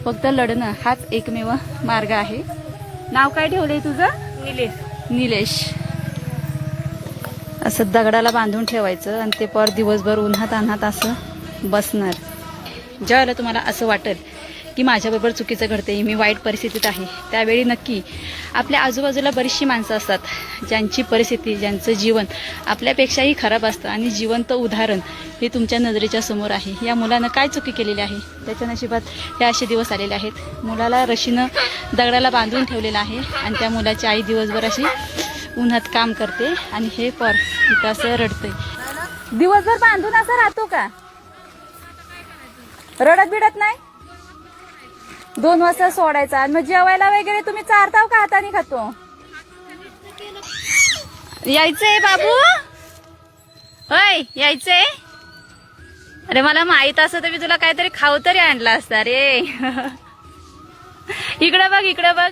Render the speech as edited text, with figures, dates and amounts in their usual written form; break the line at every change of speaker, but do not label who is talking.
फक्त लढणं हाच एकमेव मार्ग आहे. नाव काय ठेवलंय तुझं?
निलेश.
निलेश. असं दगडाला बांधून ठेवायचं आणि ते पर दिवसभर उन्हात अन्हात असं बसणार. ज्यावेळेला तुम्हाला असं वाटेल की माझ्याबरोबर चुकीचं घडते, मी वाईट परिस्थितीत आहे, त्यावेळी नक्की आपल्या आजूबाजूला बरीचशी माणसं असतात ज्यांची परिस्थिती, ज्यांचं जीवन आपल्यापेक्षाही खराब असतं आणि जिवंत उदाहरण हे तुमच्या नजरेच्या समोर आहे. या मुलानं काय चुकी केलेली आहे, त्याच्या नशिबात हे असे दिवस आलेले आहेत. मुलाला रशीनं दगडाला बांधून ठेवलेलं आहे आणि त्या मुलाची आई दिवसभर अशी उन्हात काम करते आणि हे पर इथं असं रडतंय. दिवसभर बांधून असं राहतो का? रडत बिडत नाही? 2 वाजता सोडायचा. आणि मग जेवायला वगैरे तुम्ही चारताव का हाताने खातो? यायचंय बाबू? होय यायचंय? अरे मला माहित असं तर मी तुला काहीतरी खाऊ तरी आणला असता रे. इकडं बघ, इकडं बघ.